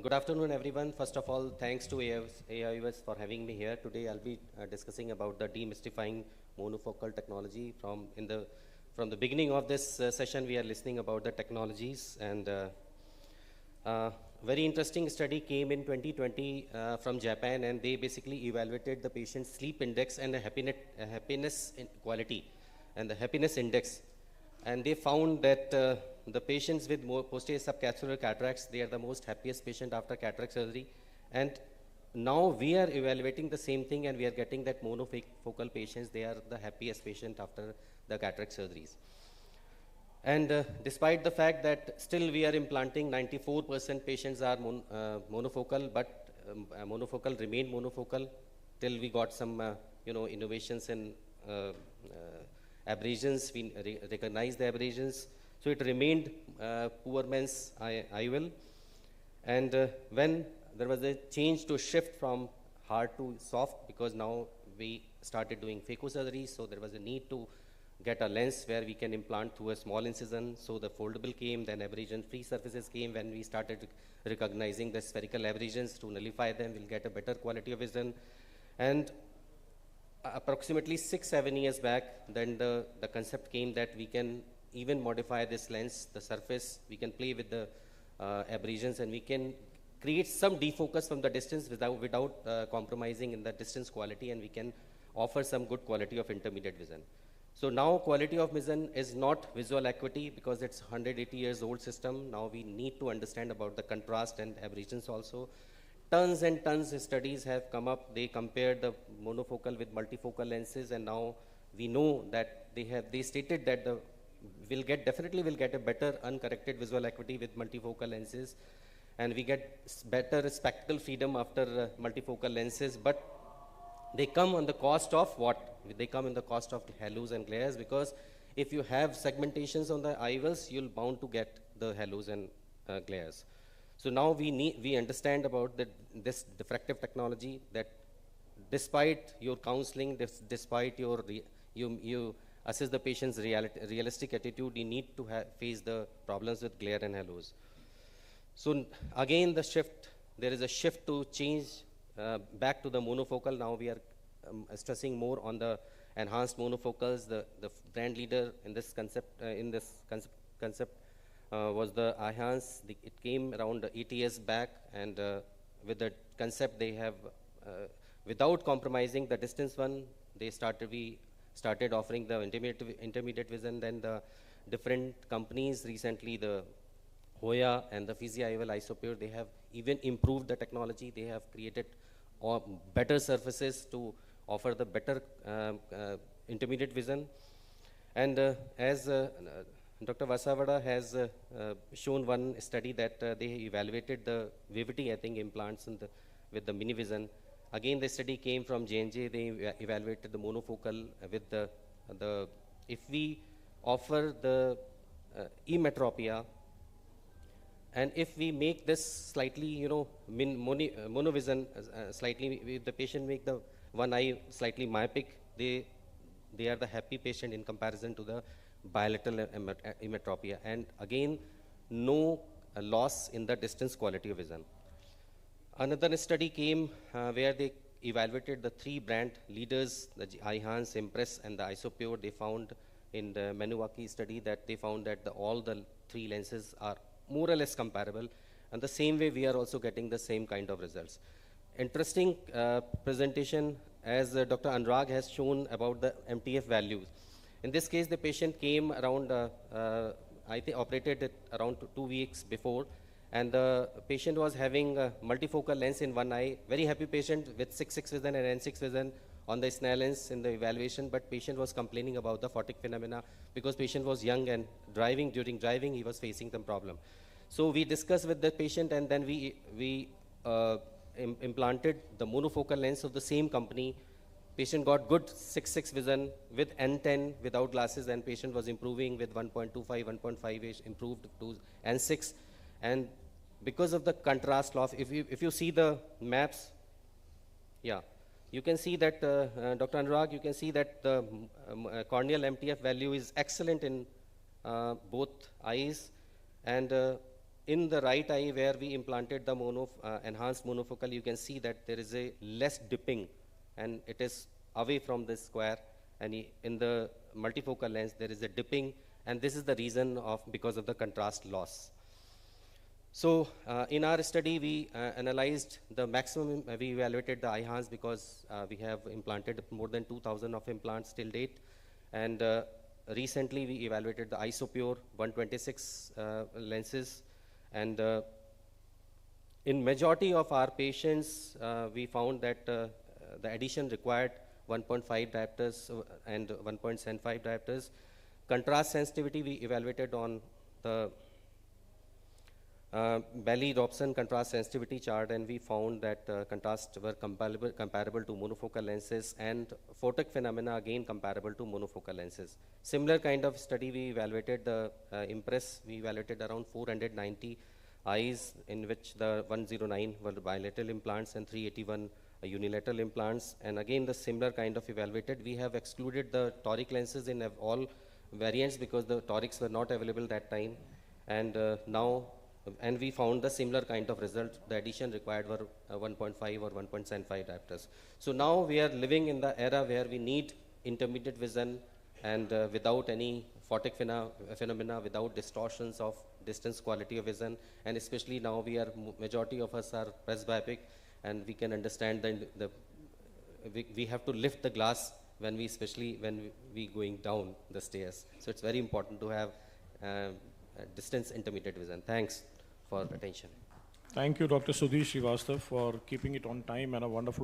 Good afternoon, everyone. First of all, thanks to AIOS for having me here. Today, I'll be discussing about the demystifying monofocal technology. From the beginning of this session, we are listening about the technologies, and very interesting study came in 2020 from Japan, and they basically evaluated the patient's sleep index and the happiness quality and the happiness index. And they found that the patients with more posterior subcapsular cataracts, they are the most happiest patient after cataract surgery. And now we are evaluating the same thing, and we are getting that monofocal patients, they are the happiest patient after the cataract surgeries. And despite the fact that still we are implanting 94% patients are monofocal, but monofocal remain monofocal till we got some innovations in abrasions. We recognize the abrasions. So it remained poor man's IOL. And when there was a change to shift from hard to soft, because now we started doing phacosurgery, so there was a need to get a lens where we can implant through a small incision. So the foldable came, then abrasion-free surfaces came. When we started recognizing the spherical abrasions to nullify them, we'll get a better quality of vision. And approximately 6-7 years back, then the concept came that we can even modify this lens, the surface, we can play with the abrasions, and we can create some defocus from the distance without compromising in the distance quality, and we can offer some good quality of intermediate vision. So now quality of vision is not visual acuity, because it's 180 years old system. Now we need to understand about the contrast and aberrations also. Tons and tons of studies have come up. They compared the monofocal with multifocal lenses, and now we know that they stated that definitely will get a better uncorrected visual acuity with multifocal lenses, and we get better spectral freedom after multifocal lenses. But they come on the cost of what? They come in the cost of halos and glares, because if you have segmentations on the IOLs, you'll bound to get the halos and glares. So now we understand about this diffractive technology, that despite your counseling, despite you assess the patient's realistic attitude, you need to face the problems with glare and halos. So again, there is a shift to change back to the monofocal. Now we are stressing more on the enhanced monofocals. The brand leader in this concept was the IONS. It came around 8 years back, and with the concept they have, without compromising the distance one, we started offering the intermediate vision. Then the different companies recently, the Hoya and the IOL Isopure, they have even improved the technology. They have created better surfaces to offer the better intermediate vision. And as Dr. Vasavada has shown one study that they evaluated the Vivity, I think, implants with the mini vision. Again, the study came from J&J. They evaluated the monofocal with if we offer the emetropia, and if we make this slightly, monovision, slightly, if the patient make the one eye slightly myopic, they are the happy patient in comparison to the bilateral emetropia. And again, no loss in the distance quality of vision. Another study came where they evaluated the 3 brand leaders, the IONS, Impress, and the Isopure. They found in the Manuwaki study that they found that all the 3 lenses are more or less comparable, and the same way we are also getting the same kind of results. Interesting presentation, as Dr. Anurag has shown about the MTF values. In this case, the patient came around, I think operated it around 2 weeks before, and the patient was having a multifocal lens in one eye. Very happy patient with 6/6 vision and N6 vision on the Snell lens in the evaluation, but patient was complaining about the photic phenomena, because patient was young, and during driving, he was facing some problem. So we discussed with the patient, and then we implanted the monofocal lens of the same company. Patient got good 6/6 vision with N10 without glasses, and patient was improving with 1.25, 1.5-ish, improved to N6. And because of the contrast loss, if you see the maps, yeah, you can see that, Dr. Anurag, you can see that the corneal MTF value is excellent in both eyes, and in the right eye where we implanted the enhanced monofocal, you can see that there is a less dipping, and it is away from the square. And in the multifocal lens, there is a dipping, and this is the reason because of the contrast loss. So in our study, we analyzed the maximum, we evaluated the IHANS because we have implanted more than 2,000 of implants till date. And recently, we evaluated the ISOPure 126 lenses. And in majority of our patients, we found that the addition required 1.5 diopters and 1.75 diopters. Contrast sensitivity, we evaluated on the Bailey-Robson contrast sensitivity chart, and we found that contrast were comparable to monofocal lenses, and photic phenomena again comparable to monofocal lenses. Similar kind of study, we evaluated the IMPRESS. We evaluated around 490 eyes, in which the 109 were bilateral implants and 381 unilateral implants. And again, the similar kind of evaluated. We have excluded the toric lenses in all variants because the torics were not available that time. And and we found the similar kind of result. The addition required were 1.5 or 1.75 diopters. So now we are living in the era where we need intermediate vision, and without any photic phenomena, without distortions of distance quality of vision, and especially now majority of us are presbyopic, and we can understand we have to lift the glass especially when we going down the stairs. So it's very important to have distance intermediate vision. Thanks for attention. Thank you, Dr. Sudhir Srivastava, for keeping it on time and a wonderful